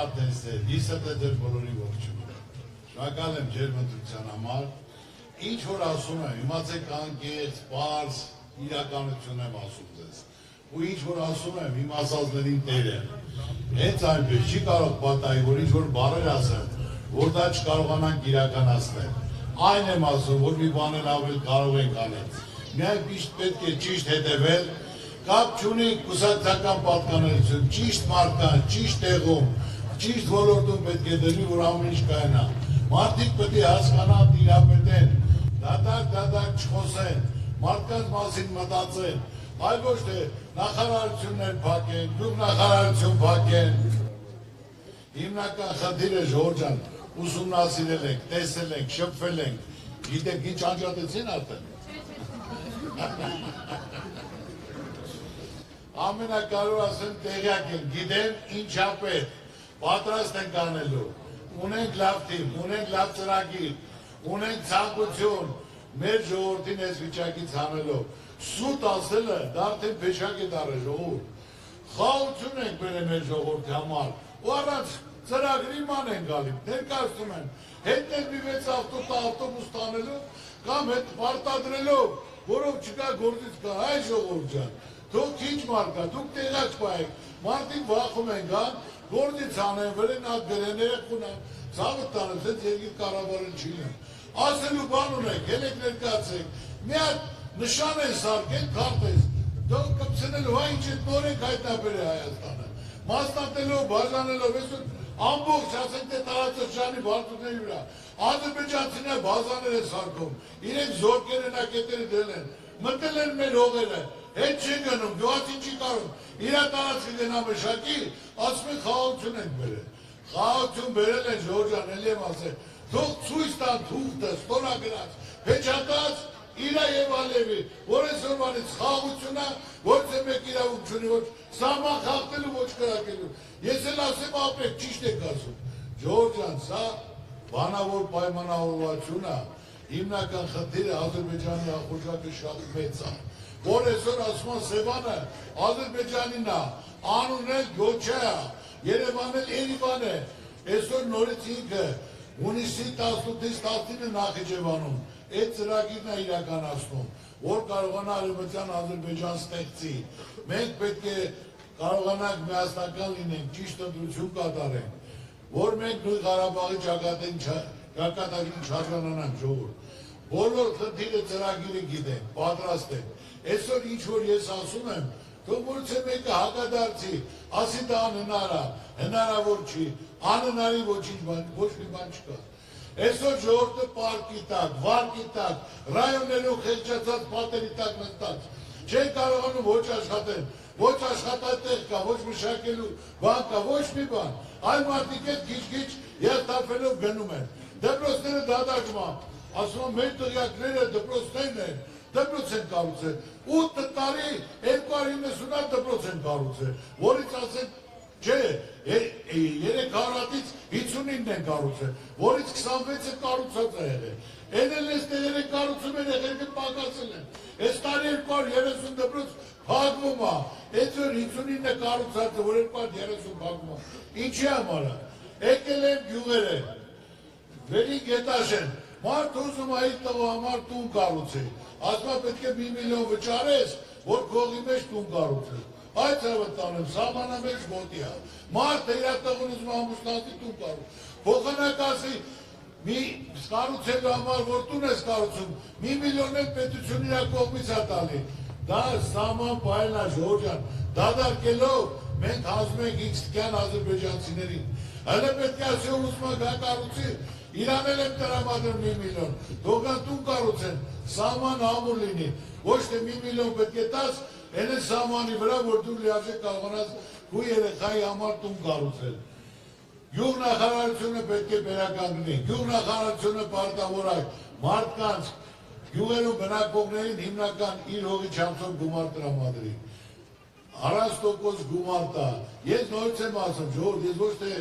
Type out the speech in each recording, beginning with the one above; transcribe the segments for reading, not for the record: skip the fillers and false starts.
Մարտենստեր, իսը դեր բոլորի ողջունում։ Շնորհակալ եմ ջեր մտության համար։ Ինչ որ ասում եմ, իմացեք անկեղծ, պարզ իրականություն եմ ասում ձեզ։ Ու ինչ որ ասում եմ, իմ ասածներին տեր եմ։ Հենց այնպես չի կարող պատահի, որ ինչ որ բառեր ասեմ, որ դա չկարողանանք իրականացնել։ Այն եմ ասում, որ մի բան ավել կարող ենք անել։ Միայն միշտ պետք է ճիշտ հետևել, կապ չունի կուսակցական պատկանելություն, ճիշտ մարդկան, ճիշտ տեղում, ճիշտ ոլորտում պետք է դրվի, որ ամեն ինչ կայանա։ Մարդիկ պետք է հասկանան, տիրապետեն, դատարկ չխոսեն, մարդկանց մասին մտածեն, այլ ոչ թե նախարարություններ փակեն, գյուղնախարարություն փակեն։ Հիմնական խնդիրը Ժողովուրդ ջան, ուսումնասիրել ենք, տեսել ենք, շփվել ենք, գիտեք ինչ անջատեցին արդեն։ Ամենակարևորը ասեմ տեղյակ են, գիտեն ինչա պետք, պատրաստ ենք անելու, ունենք լավ թիմ, ունենք լավ ծրագիր, ունենք ցանկություն մեր ժողովրդին այս վիճակից հանելով։ Սուտ ասելը դա արդեն փեշակ է դառել ժողովուրդ։ Խաղաղություն ենք բերել մեր ժողովրդի համար, ու առանց ծրագրի ման են գալի, ներկայացնում են, հետներ մի 6 ավտոբուս տանելով կամ հետ պարտադրելով, որով չկա գործից կա, այ ժողովուրդ ջան, դուք ինչ մարդ կա, դուք տեղակ պայեք, մարդիկ վախում են գան, գործից անեն, վրեն ատ գրեն, երեխուն են, ցավը տանեն, ձեզ երկիր կառավարել չի լինում։ Ասելու բան ունեք, ելեք ներկայացեք, մի հատ նշան են սարքել, քարտեզ, դուք կպցնելու, հա ինչ է նոր ենք հայտնաբերել Հայաստանը, մասնատելով, բաժանելով, այսօր ամբողջ ասենք թե տարածաշրջանի վարդուների վրա, ադրբեջանցիները բազաներ են սարքում, իրենք զորքերը նակետերը դրել են, մտել են մեր հողերը, հետ չի գնում, գյուղացին չի կարում, իրա տարածքի գնա մշակի, ասում են խաղաղություն ենք բերել, խաղաղություն բերել են Ժողովուրդ ջան, էլի եմ ասել, թող ցույց տան թուղթը, ստորագրած, փեչատած իրա եւ Ալևի, որ այսօրվանից խաղաղությունա, ոչ թե մեկ իրավունք չունի, ոչ սահման խախտելու, ոչ կրակելու։ Ես էլ ասեմ ապրեք, ճիշտ եք ասում։ Ժողովուրդ ջան, սա բանավոր պայմանավորվածությունն է, հիմնական խնդիրը Ադրբեջանի ախորժակը շատ մեծ է, որ այսօր ասում են Սևանը Ադրբեջանին է, անունն էլ Գոչա է, Երևանն էլ Երևան է, այսօր նորից ինքը հունիսի 18-ից 19 Նախիջևանում այդ ծրագիրն է իրականացնում, որ կարողանա Արևմտյան Ադրբեջան ստեղծի։ Մենք պետք է կարողանանք միասնական լինենք, ճիշտ ընտրություն կատարենք, որ մենք նույն Ղարաբաղի ճակատագրին չարժանանանք ժողովուրդ։ Բոլոր խնդիրը ծրագիրը գիտենք, պատրաստ ենք։ Այսօր ինչ որ ես ասում եմ, թող որից է մեկը հակադարձի, ասի դա անհնար է, հնարավոր չի, անհնարի ոչ մի բան չկա։ Այսօր ժողովուրդը պարկի տակ, վարկի տակ, ռայոններում խեղճացած պատերի տակ նստած, չեն կարողանում ոչ աշխատել, ոչ աշխատատեղ կա, ոչ մշակելու բան կա, ոչ մի բան, այլ մարդիկ հետ քիչ-քիչ երթափելով գնում են, դպրոցները դատարկման, ասում են մեր տղյակները դպրոցներն են, դպրոց են կառուցել, 8 տարի 290 դպրոց են կառուցել, որից ասեն չէ, 300-ից 59-ն են կառուցել, որից 26-ը կառուցած է եղել, էլ այս տեղերը կառուցում են եղել պակասել են, այս տարի 230 դպրոց փակվում է, այսօր 59-ը կառուցած է, որ 230 փակվում է, ինչի համար է, եկել են գյուղերը, վերին գետաշ են, մարդ ուզում է իր տղու համար տուն կառուցել, ասում է պետք է 1 միլիոն վճարես, որ քողի մեջ տուն կառուցել, այդ ծավը տանեմ, սահմանամեջ մոտի է, մարդը իր տղուն ուզում ամուսնացի տուն կառուցել, փոխանակասի մի կառուցելու համար, որ տուն ես կառուցում, 1 միլիոն էլ պետություն իր կողմից է տալի, դա սահման պայելն է Ժողովուրդ ջան, դատարկելով մենք հանձնում ենք X-տկյան ադրբեջանցիներին, հələ պետք է ասի որ ուզում է կառուցի, իրան էլ եմ տրամադրում 1 միլիոն, թողան տուն կառուցեն, սահման ամուր լինի, ոչ թե 1 միլիոն պետք է տաս, էլ է սահմանի վրա, որ դու լիարժեք կարողանաս քո երեխայի համար տուն կառուցել։ Գյուղնախարարությունը պետք է վերականգնի, գյուղնախարարությունը պարտավոր է մարդկանց գյուղերում բնակվողներին հիմնական իր հողի չափսով գումար տրամադրի։ Առանց տոկոս գումար տա։ Ես նորից եմ ասում, ժողովուրդ, ես ոչ թե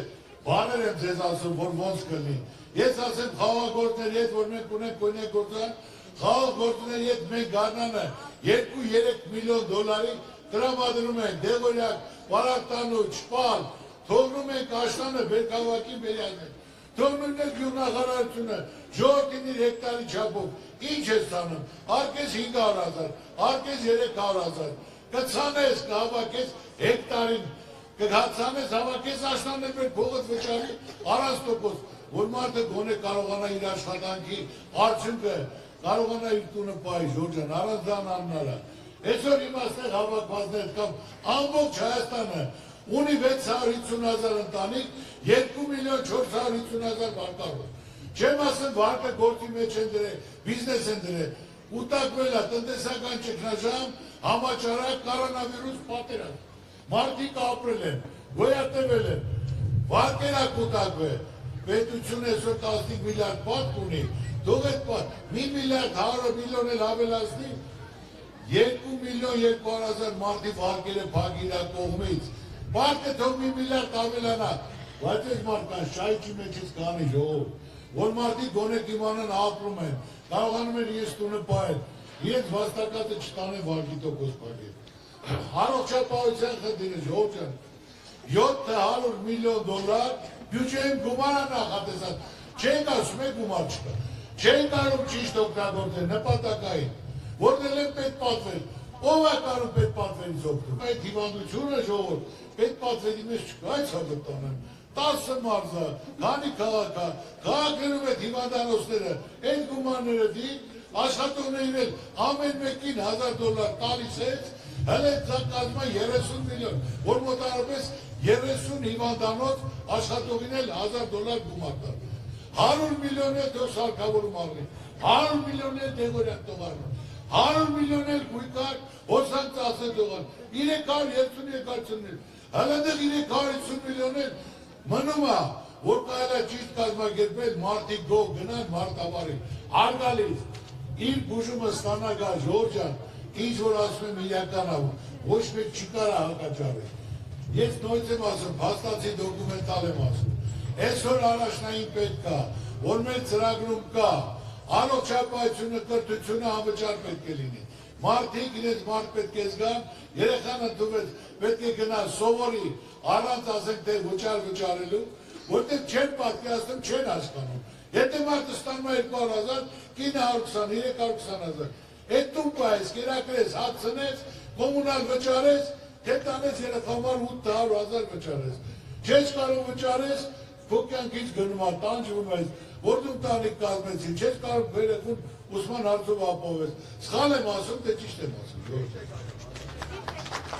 բաներ եմ ձեզ ասում, որ ոնց կլինի։ Ես ասեմ խաղաղորդների հետ, որ մենք ունենք կոնյակ գործարան, խաղաղորդների հետ մենք գարնանը 2-3 միլիոն դոլարի տրամադրում ենք, դեղորյակ, պարարտանու, չպալ, թողնում ենք աշտանը բերքավակի բերյալներ, թողնում ենք գյուղնախարարությունը, ժողովրդին իր հեկտարի չափով, ինչ ես տանում, արկես 500,000, արկես 300,000, կցանես, կհավաքես հեկտարին, կհացանես, հավաքես աշտաններ մեր փողոց վճարի, առանց տոկոս, որ մարդը գոնե կարողանա իր աշխատանքի արդյունքը, կարողանա իր տունը պահի, Ժորժան, առանց դա անհնար է։ Այսօր իմաստեղ հավաքվածներ կամ ամբողջ Հայաստանը ունի 650,000 ընտանիք, 2,450,000 վարկառով։ Չեմ ասեմ վարկը գործի մեջ են դրել, բիզնես են դրել, ուտակվել է տնտեսական ճգնաժամ, համաճարակ, կորոնավիրուս պատերազմ։ Մարդիկ ապրել են, գոյատևել են, վարկեր կուտակվել, պետությունը այսօր 15 միլիարդ պատկ ունի, թող այդ պատկ, 1 միլիարդ 100 միլիոն էլ հավելացնի, 2,200,000 մարդի վարկեր է փակի իր կողմից, վարկը թող 1 միլիարդ հավելանա, բայց այս մարդկանց շայքի մեջից կանի ժողով, որ մարդիկ գոնե կիմանան ապրում են, կարողանում են իրենց տունը պահել, իրենց վաստակածը չտանեն վարկի տոկոս փակել։ Առողջապահության խնդիրը ժողով ջան, 700 միլիոն դոլար բյուջեին գումար է նախատեսած, չեն ասում է գումար չկա, չեն կարող ճիշտ օգտագործել նպատակային, որտեղ են պետք պատվել, ով է կարող պետք պատվերից օգտվում։ Այդ հիվանդությունը ժողովուրդ պետք պատվերի մեջ չկա, այդ հատը տանեմ, 10 մարզա, քանի քաղաք է, քաղաքներում այդ հիվանդանոցները, այդ գումարները դի, աշխատողներին էլ ամեն մեկին $1,000 տալիս է, հələ կազմա 30 միլիոն, որ մոտարապես 30 հիվանդանոց աշխատողին էլ $1,000 գումար տալ։ 100 միլիոն էլ թող սարքավորում առնի, 100 միլիոն էլ դեղորյակ տող առնի, 100 միլիոն էլ գույքար, հոսանք ծասել տողան, 330 եկարցններ, հələ դեղ 350 միլիոն էլ մնում է, որ կարել է ճիշտ կազմակերպել, մարդիկ գող գնան մարդավարի, արգալից, իր բուժումը ստանա գա Ժորժան, ինչ որ ասում եմ իրական աղում, ոչ մեկ չի կարա հակաճարել։ Ես նույնց եմ ասում, փաստացի դոկումենտալ եմ ասում, այսօր առաջնային պետք կա, որ մեր ծրագրում կա, առողջապահությունը, կրթությունը անվճար պետք է լինի։ Մարդիկ իրենց մարդ պետք է զգան, երեխան ընդունվեց, պետք է գնա սովորի, առանց ասենք թե վճարելու, որտեղ չեն պատկերացնում, չեն հասկանում։ Եթե մարդը ստանում է 200,000, կինը 120, 320,000, այդ տուն պահես, կերակրես, հացնես, կոմունալ վճարես, թե տանես երեխամար 800,000 վճարես։ Չես կարող վճարես, քո կյանքից գնում է, տանջվում ես, որ դու տանիք կազմեցին, չես կարող երեխուն ուսման հարցով ապահովես։ Սխալ եմ ասում, թե ճիշտ եմ ասում, ժողովուրդ։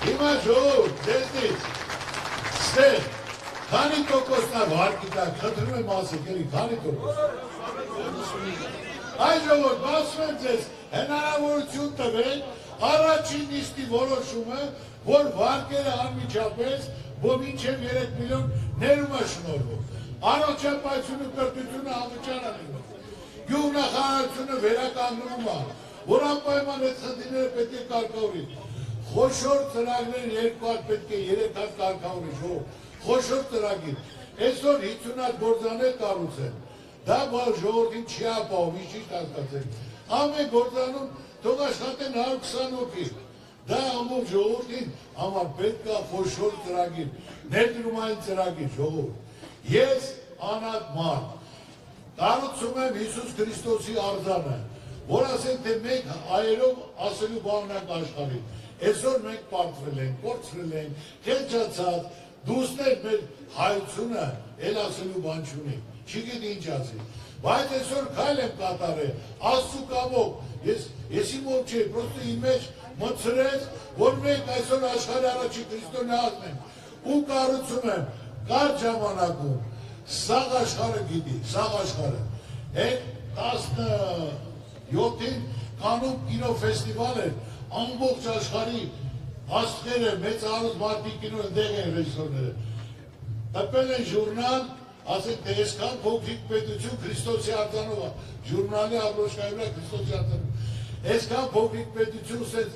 Հիմա ժողովուրդ, ձեզնից, ստեղ, քանի տոկոսն է վարկի տակ, խնդրում եմ ասեք, էլի, քանի տոկոս։ Այ ժողովուրդ, ասում եմ ձեզ, հնարավորություն տվեք, առաջին նիստի որոշումը, որ վարկերը անմիջապես, որ մինչև 3 միլիոն ներում է շնորհվում։ Առողջապահությունը, կրթությունը անվճար է լինում։ Գյուղնախարարությունը վերականգնում է, որ անպայման այդ խնդիրները պետք է կարգավորի։ Խոշոր ծրագրեր 2 հատ պետք է 3 հատ կարգավորի, խոշոր ծրագիր։ Այսօր 50 հատ գործաներ կառուցեն։ Դա ժողովրդին չի ապահովում, ճիշտ հասկացեք։ Ամեն գործանում թող աշխատեն 120 հոգի։ Դա ամբողջ ժողովրդին համար պետք է խոշոր ծրագիր, ներդրումային ծրագիր, ժողովուրդ։ Ես անհատ մարդ կառուցում եմ Հիսուս Քրիստոսի արձանը, որ ասենք թե մենք այերով ասելու բանն ենք աշխարհին։ Այսօր մենք պարտվել ենք, կորցրել ենք, քեչացած, դուսներ մեր հայությունը էլ ասելու բան չունի, չգիտի ինչ ասի։ Բայց այսօր քայլ եմ կատարել, Աստծու կամոք, ես իմ ով չէ, պրոստը իմ մեջ մտցրեց, որ մենք այսօր աշխարհի առաջի քրիստոնեացն ենք, ու կառուցում եմ կարճ ժամանակում, սաղ աշխարհը գիտի, սաղ աշխարհը, այդ 17-ին Կաննում կինոֆեստիվալ էր, ամբողջ աշխարհի աստղերը, մեծ առուց մարդիկ կինո ընդեղ են ռեժիսորները, տպել են ժուրնալ, ասենք թե այսքան փոքրիկ պետություն Քրիստոսի արձանով է, ժուրնալի աբրոշկայի վրա Քրիստոսի արձանով, այսքան փոքրիկ պետություն սենց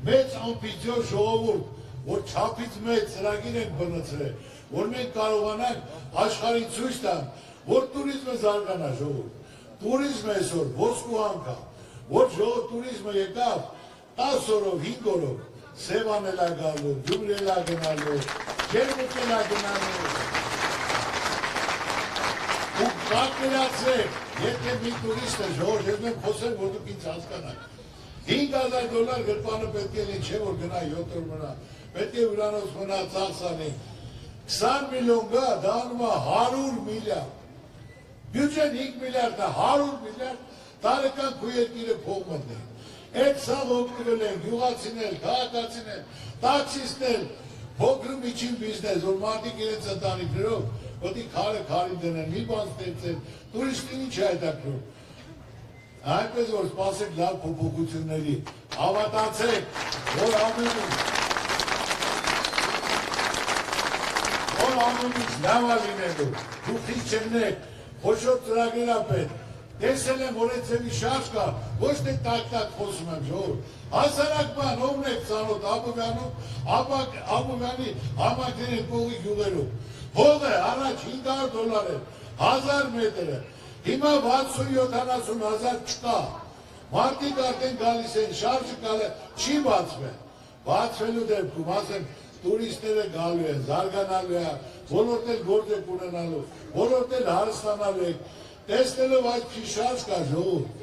մեծ ամբիցիոն ժողովուրդ, որ չափից մեծ ծրագիր ենք բնացրել, որ մենք կարողանանք աշխարհին ցույց տանք, որ տուրիզմը զարգանա ժողովուրդ, տուրիզմը այսօր ոսկու հանք է, որ ժողովուրդ տուրիզմը եկավ 10 օրով, 5 օրով, Սևան էլ է գալու, Գյումրի էլ է գնալու, Ջերմուկ էլ է գնալու։ Ու կակերացրեք, եթե մի տուրիստ է ժողոր, ես մեմ խոսեմ, որ դուք ինձ հասկանաք։ $5,000 գրպանը պետք է լինի, չէ որ գնա 7 օր մնա, պետք է ուրանոց մնա ծախսանի, 20 միլիոն գա, դա անում է 100 միլիարդ, բյուջեն 5 միլիարդ է, 100 միլիարդ, տարեկան քու երկիրը փող մտնի, այդ սաղ օգտվել են, գյուղացինել, քաղաքացինել, տաքսիստներ, փոքր միջին բիզնես, որ մարդիկ իրենց ընտանիքներով, ոտի քարի դնեն, մի բան ստեղծեն, տուրիստին ինչ է հետաքրքրում։ Այնպես որ սպասեք լավ փոփոխությունների, հավատացեք, որ ամեն ինչ լավ է լինելու, դուք խիստ չեղնեք, խոշոր ծրագիր է պետք, տեսել եմ, որ այդ ձևի շարժ կա, ոչ թե տակ-տակ խոսում եմ ժողովուրդ, հասարակ բան, ովն եք ծանոթ Աբովյանի համակների կողի գյուղերում, հողը առաջ $500 է, 1000 մետրը, հիմա 60-70 հազար չկա, մարդիկ արդեն գալիս են, շարժը կալը չի բացվել, բացվելու դեպքում, ասեմ, տուրիստները գալու են, զարգանալու է, բոլորդ էլ գործ եք ունենալու, բոլորդ էլ հարստանալու եք, տեսնելով այդ շարժ կա ժողովուրդ,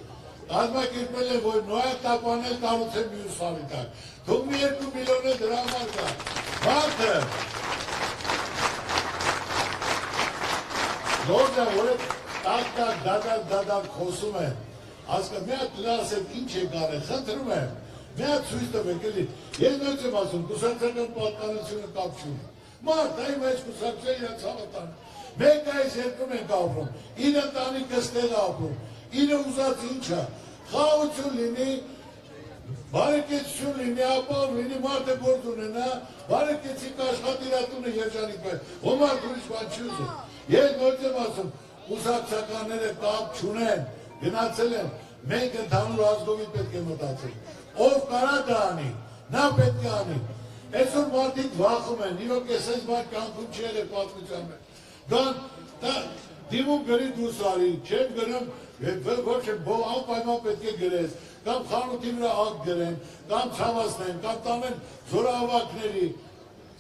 կազմակերպել են, որ նոյատապանել կառուցեն մյուս սալիտակ, թող մի 2 միլիոն դրա համար կա, մարդը, Ժողովուրդ, որ այդ տակ խոսում են, ասկա մի հատ լասեք ինչ է կարել, խնդրում եմ, մի հատ ցույց տվեք էլի, ես նույնց եմ ասում, կուսակցական պատկանությունը կապ չունի, մարդ այ մեջ կուսակցության իրենց հավատան, մեկ այս երկում ենք ապրում, իր ընտանիքը ստեղ ապրում, իր ուզած ինչ է, խաղաղություն լինի, բարեկեցություն լինի, ապահով լինի, մարդը գործ ունենա, բարեկեցիկ աշխատիրատունը երջանիկ պես, ոմարդ ուրիշ բան չի ուզում, ես նույնց եմ ասում, կուսակցականները կապ չունեն, գնացել են, մենք ընդհանուր ազգովի պետք է մտածել, ով կարա դա անի, նա պետք է անի, այսօր մարդիկ վախում են, իրոք ես այս բան կյանքում չի եղել պատմության մեջ, դիմում գրի դուրս արի, չեմ գրում, ոչ եմ անպայման պետք է գրես, կամ խանութի վրա ակ գրեն, կամ ցավացնեն, կամ տանեն զորահավաքների,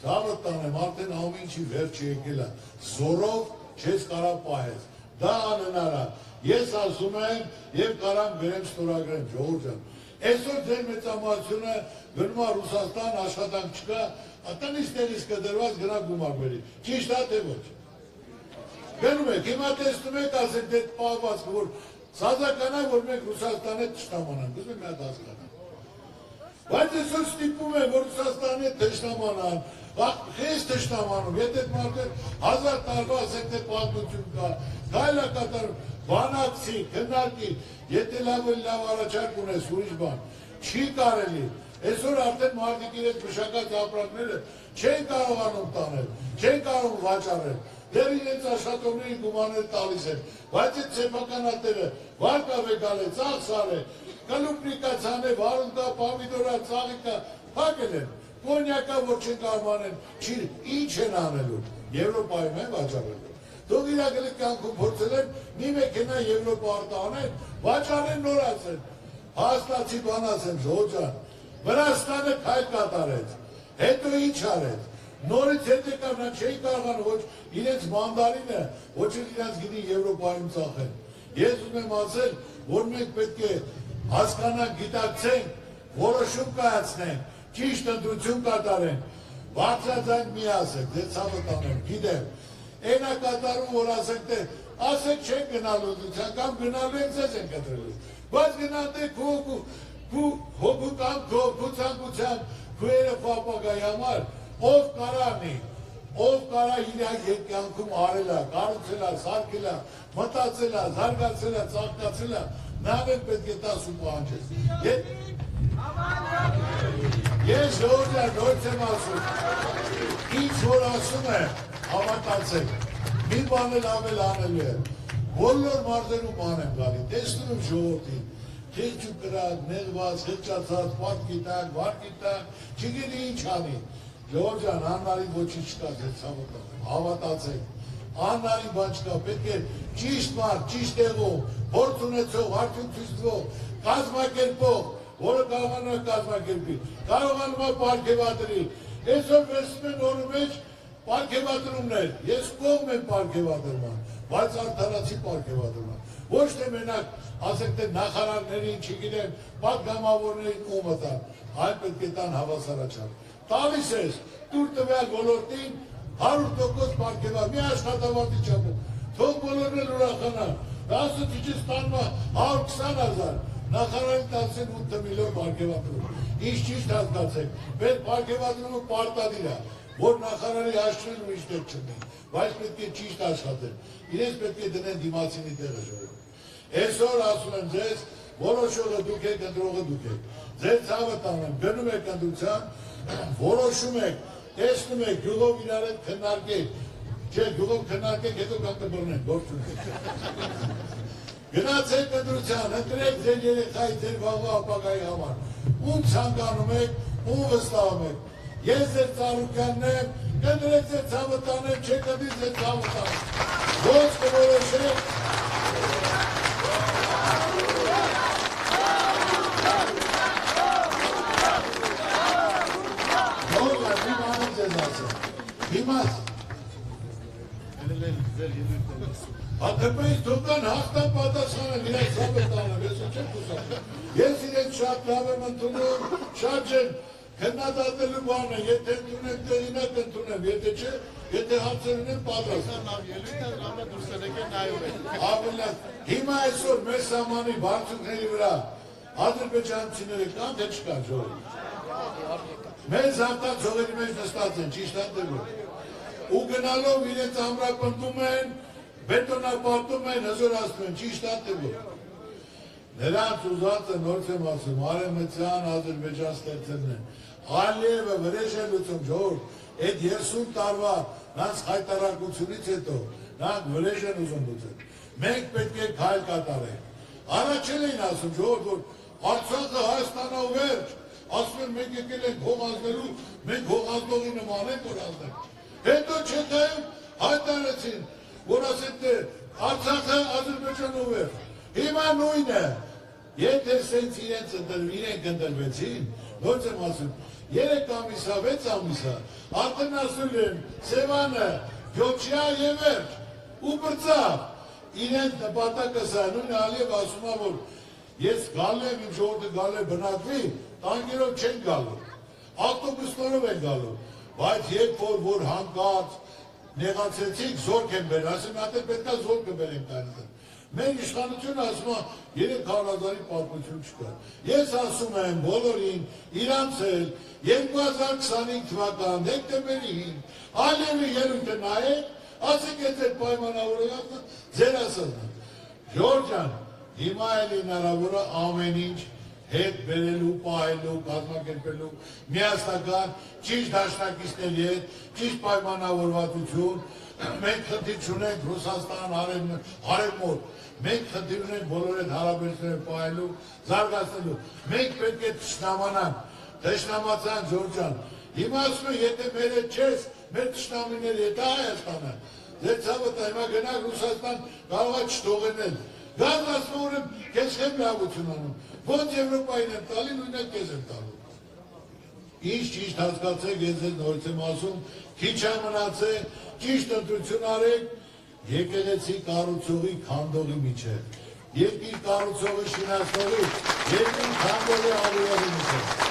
ցավը տանեմ, արդեն ամեն ինչի վերջը եկել է, զորով չես կարա պահես, դա անհնար է, ես ասում եմ և կարամ գրեմ ստորագրեմ, ժողովուրդ ջան, այսօր ձեր մեծամասնությունը գնում է Ռուսաստան, աշխատանք չկա, տնից տեղից կդրված գնա գումար բերի, ճիշտ է թե ոչ։ Գնում եք, հիմա տեսնում եք, ասենք դե պահվածքը, որ սազական է, որ մենք Ռուսաստանի հետ թշնամանանք, ուզում եմ մի հատ հասկանամ։ Բայց այսօր ստիպում է, որ Ռուսաստանի հետ թշնամանան, խես թշնամանում, եթե մարդը 1000 տարվա ասենք թե պատմություն կա, գայլա կատարում, բանակցի, քննարկի, եթե լավ առաջարկ ունես ուրիշ բան, չի կարելի, այսօր արդեն մարդիկ իրենց մշակած ապրանքները չեն կարողանում տանել, չեն կարող վաճառել, դեռ իրենց աշխատողների գումարներ տալիս են, բայց այդ սեփականատերը վարկավ է գալ է, ծախսար է, կլուպնիկա ցանե, վարունկա, պամիդորա, ծաղիկա, փակել են, կոնյակա, որ չեն կարողանեն, ինչ են անելու, Եվրոպայում են վաճառելու։ Թող իրակալի կյանքում փորձել են, մի մեքենա Եվրոպա արտահանեն, վաճառեն նորացեն, հաստացի բանացեն, ժողովուրդ ջան, Վրաստանը քայլ կատարեց, հետո ինչ արեց, նորից հետ եկավ, նա չէի կարողանում ոչ իրենց մանդարինը, ոչ իրենց գինի Եվրոպայում ծախեն։ Ես ուզում եմ ասել, որ մենք պետք է հասկանանք, գիտակցենք, որոշում կայացնենք, ճիշտ ընտրություն կատարենք, բարձրաձայն մի ասենք, դե ցավը տանեմ, գիտեմ, այն է կատարում, որ ասենք թե, ասենք չենք գնալու դության, կամ գնալու ենք ձեզ ենք ընտրելու, բայց գնանք հոգու կամ քո ցանկության, քո երեխա ապագայի համար, ով կարանի, ով կարա իր կյանքում արել է, կառուցել է, սարքել է, մտածել է, զարգացել է, ծաղկացել է, նրան էլ պետք է տաս ու պահանջես։ Ես ժողովուրդ նորից եմ ասում, ինչ որ ասում է, հավատացեք, մի բան էլ անելու է, բոլոր մարզերում անեմ գալի, տեսնում եմ ժողովրդին, քեջ ու կրակ, նեղված, հեճացած, պատկի տակ, վարկի տակ, չգիտի ինչ անի, ժողովուրդ ջան, աննարին ոչինչ չկա, ձեզ ցավոտ հավատացեք, աննարին բան չկա, պետք է ճիշտ մարդ, ճիշտ տեղով, փորձ ունեցող, արդյունք ցույց տվող, կազմակերպող, որը կարողանում է կազմակերպի, կարողանում է պարգևատրի։ Այսօր վերցնում են օրը մեջ պարգևատրումներ, ես կողմ եմ պարգևատրման, բայց արդարացի պարգևատրման։ Ոչ թե մենակ ասեք թե նախարարներին, չգիտեմ, պատգամավորներին ու մտան, այլ պետք է տան հավասարաչափ։ Տալիս ես դուր տվյալ ոլորտին 100% պարգևա, մի աշխատավարձի չափով, թող բոլորն էլ ուրախանան, դասուցիչը ստանում է 120,000, նախարարին 18 միլիոն պարգևատրում։ Ինչ ճիշտ հասկացեք, պետք պարգևատրումը պարտադիր է, որ նախարարի հաշվին միշտ չունի, բայց պետք է ճիշտ աշխատել, իրենց պետք է դնեն դիմացինի տեղը ժողովուրդ։ Այսօր ասում եմ ձեզ, որոշողը դուք եք, ընտրողը դուք եք, ձեր ցավը տանում, գնում եք ընտրության, որոշում եք, տեսնում եք, գյուղով իրար հետ քննարկեք, չէ, գյուղով քննարկեք, հետո կամ կբռնենք, գործ ունեք։ Գնացեք ընտրության, ընտրեք ձեր երեխայի, ձեր վաղվա ապագայի համար, ում ցանկանում եք, ում վստահում եք։ Ես ձեր ծառուկյանն եմ, կընտրեք ձեր ցավը տանեմ, չեք ընտրի ձեր ցավը տանեմ։ Ոչ կորոշեք։ Դիմաց Ատեպեից թողան հաղթան պատասխանեն իրենց ցավը տանեմ, ես չեմ կուսակում։ Ես իրենց շատ լավ եմ ընդունում, շատ ջեն քննադատելու բան է, եթե ընդունեն տեղին եք ընդունեմ, եթե չէ, եթե հարցեր ունեն պատրաստ։ Հիմա այսօր մեր սահմանի բարձունքների վրա ադրբեջանցիները կան, թե չկան ժողովուրդ։ Մեր զավթած ժողովի մեջ նստած են, ճիշտ ընդդեմ։ Ու գնալով իրենց ամրապնդում են, բետոնապատում են, հզորացնում են, ճիշտ ընդդեմ։ Նրանց ուզածը նորից եմ ասում, Արևմտյան Ադրբեջան ստեղծելն են։ Ալիևը վրեժելություն ժողովուրդ, այդ 30 տարվա նրանց հայտարարությունից հետո նրանք վրեժ են ուզում լուծել։ Մենք պետք է քայլ կատարենք։ Առաջել էին ասում ժողովուրդ, որ Արցախը Հայաստանն է վերջ, ասում են մենք եկել ենք հող ազնելու, մենք հող ազնողի նման ենք որ ազնենք։ Հետո չեթայում հայտարարեցին, որ ասեն թե Արցախը Ադրբեջանն է վերջ։ Հիմա նույնն է։ Եթե սենց իրենք ընտրվեցին, ոնց եմ ասում, 3 ամիսա, 6 ամիսա, արդեն ասում են, Սևանը, Գյոչյա և վերջ, ու բրծավ, իրենք նպատակը սա, նույն Ալիև ասում է, որ ես գալ եմ, իմ ժողովուրդը գալ է բնակվի, տանկերով չեն գալու, ավտոբուսներով են գալու, բայց երբ որ հանկարծ նեղացեցիք, զորք են բերել, ասում ատել պետքա զորքը բերենք տանիցը։ Մեր իշխանությունը ասում է 300,000-ի պատմություն չկա։ Ես ասում եմ բոլորին, իրանց էլ 2025 թվական դեկտեմբերի 5 Ալիևի ելույթը նայեք, ասեք այդ պայմանավորվածը ձեր ասածն է։ Ժորժ ջան, հիմա էլ հնարավոր է ամեն ինչ հետ բերելու, պահելու, կազմակերպելու, միասնական, ճիշտ դաշնակիցների հետ, ճիշտ պայմանավորվածություն, մենք խնդիր չունենք Ռուսաստան, Արևմուտք, մենք խնդիր ունենք բոլոր այդ հարաբերությունները պահելու, զարգացնելու, մենք պետք է թշնամանանք, թշնամացանք Ժորժ ջան, հիմա ասում եմ, եթե մեր հետ չես, մեր թշնամիները հետ Հայաստանը, ձեր ցավը տա, հիմա գնաք Ռուսաստան կարող է չթողնել, գազ ասում եմ, քեզ չեմ լավություն անում, ոնց Եվրոպային եմ տալի, նույնն էլ քեզ եմ տալու։ Ինչ ճիշտ հասկացեք, ես ձեզ նորից եմ ասում, քիչ է մնացել, ճիշտ ընտրություն արեք, եկեղեցի կառուցողի քանդողի միջև, երկիր կառուցողի շինացնողի, երկիր քանդողի ավիողի միջև։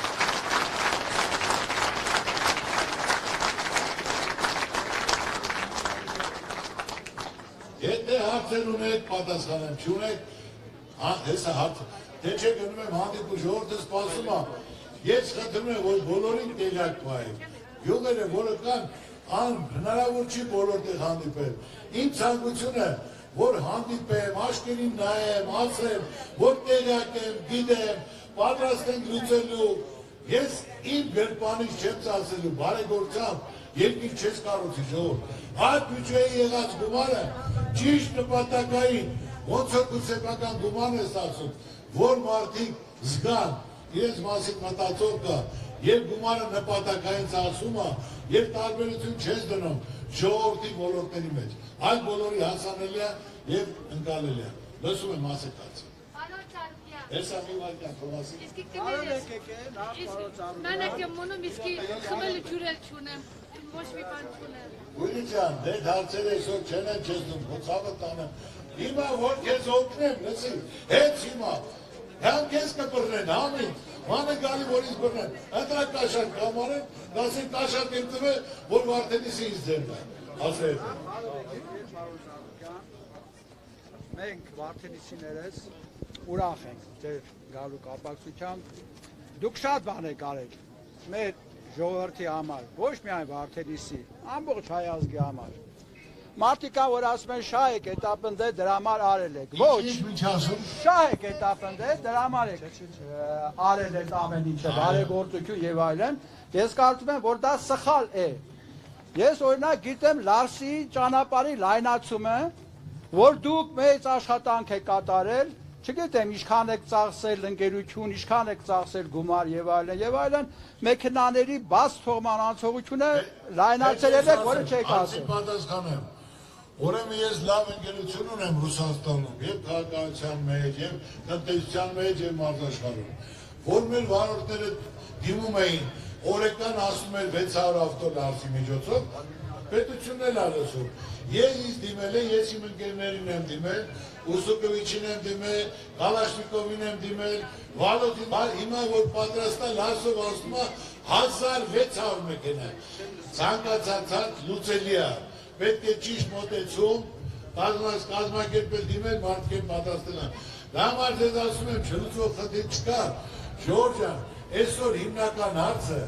Եթե հարցեր ունեք, պատասխանեմ, չունեք, հեսա հարցը, թե չէ գնում եմ հանդիպու ժողովուրդը սպասում է, ես խնդրում եմ, որ բոլորին տեղյակ պահեք, գյուղերը, որը կան, հնարավոր չի բոլոր տեղ հանդիպել, իմ ցանկությունը, որ հանդիպեմ, աչքերին նայեմ, ասեմ, որ տեղյակ եմ, գիտեմ, պատրաստ ենք լուծելու, ես իմ գրպանից չեմ ծախսելու, բարեգործությամբ, երկիր չես կառուցի ժողովուրդ, այդ բյուջեի եղած գումարը ճիշտ նպատակային, ոնց որ կուսակցական գումարն ես ասում, որ մարդիկ զգան, իրենց մասին մտածող կա, երբ գումարը նպատակային ծախսում է, երբ տարբերություն չես դնում ժողովրդի ոլորտների մեջ, այլ բոլորի հասանելի է և ընկալելի է։ Լսում եմ ասեք կացի։ Հեսա մի վարկյան թողասի։ Mənə ki moնում iski xəbəli cürəl çunəm. Boş bir pan çunəm. Ույնի ջան, դե դարձել այսօր չեն են չեզնում, փոցավը տանեմ։ Հիմա որ քեզ օգնեմ, լսի, հենց հիմա։ Համ քեզ կբռնեն, համին, անը գալի որ ինձ բռնեն։ Ընտրակ տաշակ կամարեն, դասին տաշակ եմ տվե, որ Վարդենիսի ինձ ձերն է։ Ասել։ Մենք Վարդենիսիներս ուրախ ենք ձեր գալու կապակցությամբ։ Դուք շատ բան եք արել մեր ժողովրդի համար, ոչ միայն Վարդենիսի, ամբողջ հայ ազգի համար։ Մարդիկա որ ասում են շահ եք հետապնդել դրա համար արել եք։ Ոչ, շահ եք հետապնդել դրա համար եք արել եք ամեն ինչը, բարեգործություն եւ այլն։ Ես կարծում եմ որ դա սխալ է։ Ես օրինակ գիտեմ Լարսի ճանապարհի լայնացումը, որ դուք մեծ աշխատանք եք կատարել, չգիտեմ ինչքան եք ծախսել ընկերություն, ինչքան եք ծախսել գումար եւ այլն, մեքենաների բաց թողման անցողությունը լայնացել եք, որը չեք ասել։ Պատասխանեմ։ Ուրեմն ես լավ ընկերություն ունեմ Ռուսաստանում, եւ քաղաքացիական մեջ, եւ տնտեսության մեջ, եւ մարզաշխարհում, որ մեր վարորդները դիմում էին, օրեկան ասում էր 600 ավտո Լարսի միջոցով, պետությունն էլ ալսում։ Ես ինձ դիմել եմ, ես իմ ընկերներին եմ դիմել, Ուսուկովիչին եմ դիմել, Կալաշնիկովին եմ դիմել, Վալոդին, հիմա որ պատրաստ է Լարսով ասում է 1600 մեքենա։ Ցանկացած լուծելի է։ Պետք է ճիշտ մոտեցում, կազմակերպել դիմել, մարդիկ են պատրաստել են։ Դա համար ձեզ ասում եմ, չլուծվող խնդիր չկա, Ժորժ ջան, այսօր հիմնական հարցը,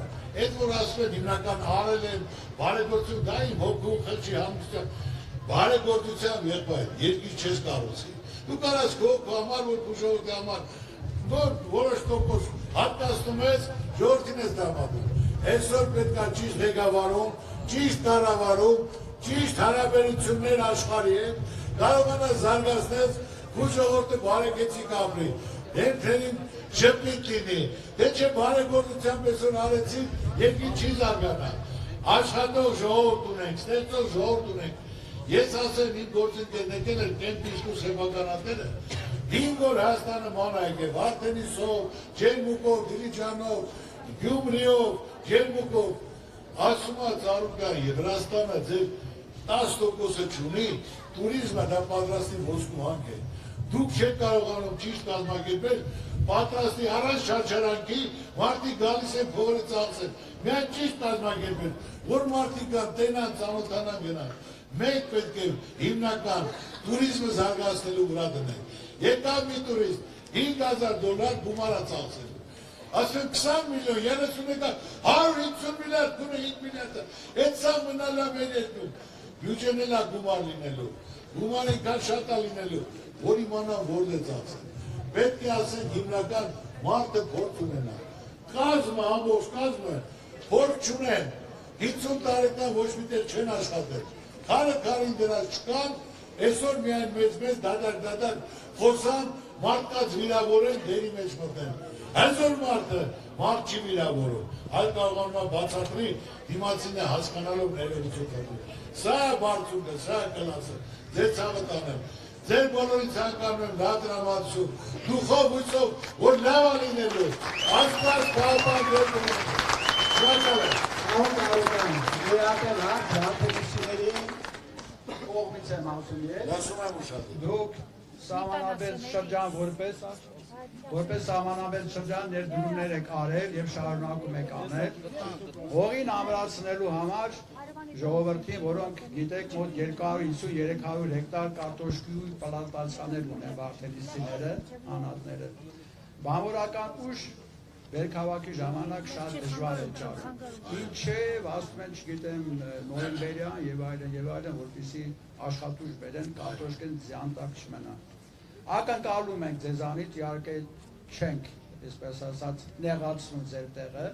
այդ որ ասում են հիմնական արել են, բարեգործություն, դա իմ հոգու խղճի համստյան, բարեգործությամբ եղբայր, երկիր չես կառուցի։ Դու կարաս քո համար, որ քո ժողովրդի համար, որ որոշ տոկոս հատկացնում ես, ժողովրդին ես դրամատում։ Այսօր պետք է ճիշտ ղեկավարում, ճիշտ կառավարում, ճիշտ հարաբերություններ աշխարհի հետ, կարողանա զարգացնել քո ժողովուրդը բարեկեցիկ ապրի։ Դերթերին շփիտ լինի, դե չէ բարեգործությամբ այսօր արեցին, երկիր չի զարգանա։ Աշխատող ժողովուրդ ունենք, ստեղծող ժողովուրդ ունենք։ Ես ասեմ իմ գործընկերներ եկել են կենտիշկու սեփականատերը, 5 օր Հայաստանը ման ա եկել, Վարդենիսով, Ջերմուկով, Դիլիջանով, Գյումրիով, Ջերմուկով, ասում է ծառուկա Եվրաստանը ձեր 10%-ը չունի, տուրիզմը դա պատրաստի ոսկու հանք է։ Դուք չեք կարողանում ճիշտ կազմակերպել, պատրաստի առանց շարժարանքի մարդիկ գալիս են փողերը ծախսեն։ Միայն ճիշտ կազմակերպել, որ մարդիկ կան տենան, ծանոթանան գնան։ Մենք պետք է հիմնական տուրիզմը զարգացնելու վրա դնենք։ Եկավ մի տուրիստ $5,000 գումար է ծախսելու։ Ասում 20 միլիոն, 30 եկա, 150 միլիարդ, 5 միլիարդ, այդ սա մնալ է մեր երկում։ Բյուջեն էլ է գումար լինելու, գումար ինքան շատ է լինելու, որ իմանան որն է ծախսել։ Պետք է ասենք հիմնական մարդը փորձ ունենա։ Կազմը, ամբողջ կազմը փորձ չունեն, 50 տարեկան ոչ մի տեղ չեն աշխատել։ Քարը-քարին դրած չկան, այսօր միայն մեծ դադար խոսան, մարդկաց վիրավորեն, դերի մեջ մտնեն։ Այսօր մարդ չի վիրավորում, այլ կարողանում է բացատրի, դիմացին է հասկանալով ներողություն տալու։ Սա է բարձունքը, սա է կլասը, ձեր ցավը տանեմ։ Ձեր բոլորի ցանկանում եմ լավ տրամադրություն, դուխով հույսով, որ լավ է լինելու, Աստված պահպան երկում է։ Շնորհակալ եմ։ Կողմից եմ ասում ես։ Լսում եմ ուշադիր։ Դուք սահմանաբեր շրջան որպես սահմանաբեր շրջան ներդրումներ եք արել եւ շարունակում եք անել։ Հողին ամրացնելու համար ժողովրդին, որոնք գիտեք մոտ 250-300 հեկտար կարտոշկու պլանտացիաներ ունեն Վարդենիսիները, անհատները։ Բանվորական ուժ Վերքավակի ժամանակ շատ դժվար է ճարում։ Ինչև ասում են, չգիտեմ, նոյեմբերյան եւ այլն, որպեսզի աշխատուժ բերեն, կարտոշկեն ձյան տակ չմնա։ Ակնկալում ենք ձեզանից, իհարկե չենք, այսպես ասած, նեղացնում ձեր տեղը,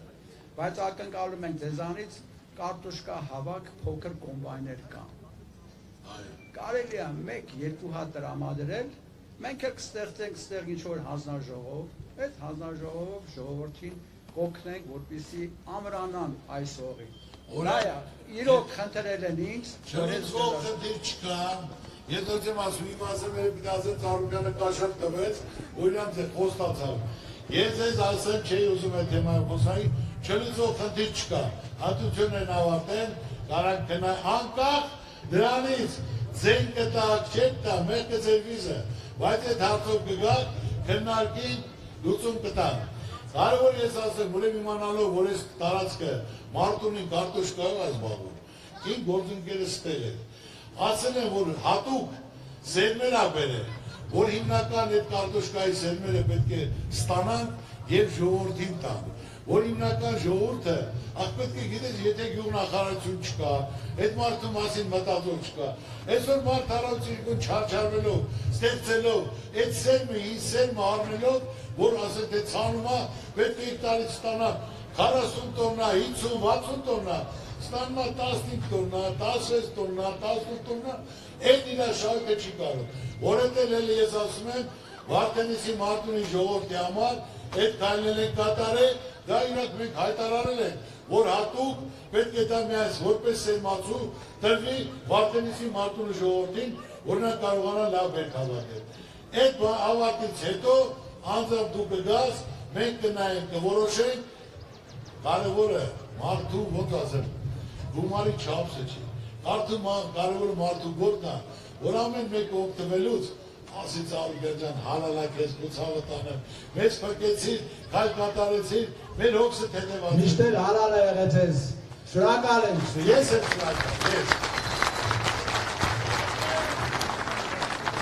բայց ակնկալում ենք ձեզանից կարտոշկա հավաք փոքր կոմբայներ կան։ Կարելի է 1-2 հատ տրամադրել, մենք էլ կստեղծենք ստեղ ինչ-որ հանձնաժողով, այդ հանձնաժողովով ժողովրդին կօգնենք, որպեսզի ամրանան այս հողին։ Նայա, իրոք խնդրել են ինձ, Չլուծվող խնդիր չկա, Ես դեռ ասում եմ, ասեմ մեր Պիտազեն Ծառուկյանը կաշառ տվեց, օրինակ դե խոստացավ։ Ես ես ասեմ, չէի ուզում այդ թեմայով խոսայի, չլուծող խնդիր չկա։ Հատուցություններն ավարտեն, կարանք գնա անկախ դրանից ձեն կտակ, չեք տա, մեկը ձեր վիզը, բայց այդ հարցով կգաք, քննարկին, լուծում կտան։ Կարևոր ես ասեմ, ուրեմն իմանալով, որ այս տարածքը Մարտունին կարտոշկայով այս զբաղվում, իմ գործընկերս ստեղ է։ Ասել են, որ հատուկ սերմեր ա բերել, որ հիմնական այդ կարտոշկայի սերմերը պետք է ստանան եւ ժողովրդին տան, որ հիմնական ժողովուրդը պետք է գիտես, եթե գյուղնախարարություն չկա, այդ մարդու մասին մտածող չկա, այսօր մարդ հարավություն չարչարվելով, ստեղծելով, այդ սերմը, հին սերմը առնելով, որ ասել թե ցանումա, պետք է տարից ստանա 40 տոննա, 50, 60 տոննա, ստանումա 15 տոննա, 16 տոննա, 18 տոննա, այդ իրա շահույթը չի կարող, որովհետև էլ ես ասում եմ, Վարդենիսի Մարտունի ժողովրդի համար այդ քայլերն են կատարել, դա իրոք մենք հայտարարել ենք, որ հատուկ պետք է դա միայն որպես սերմացու տրվի Վարդենիսի Մարտունի ժողովրդին, որ նա կարողանա լավ բերք հավաքել։ Այդ ավարտից հետո անձամբ դու կգաս, մենք կնայենք, կորոշենք, կարևորը մարդու ոնց ասեմ, գումարի չափսը չի, կարևորը մարդու գործն է, որ ամեն մեկը օգտվելուց ասի Ծառուկյան ջան, հալալակ ես գուցավը տանեմ, մեզ փրկեցիր, քայլ կատարեցիր, մեր հոգսը թեթևացիր։ Միշտ հալալ է եղել ձեզ, շնորհակալ ենք։ Ես եմ շնորհակալ, ես։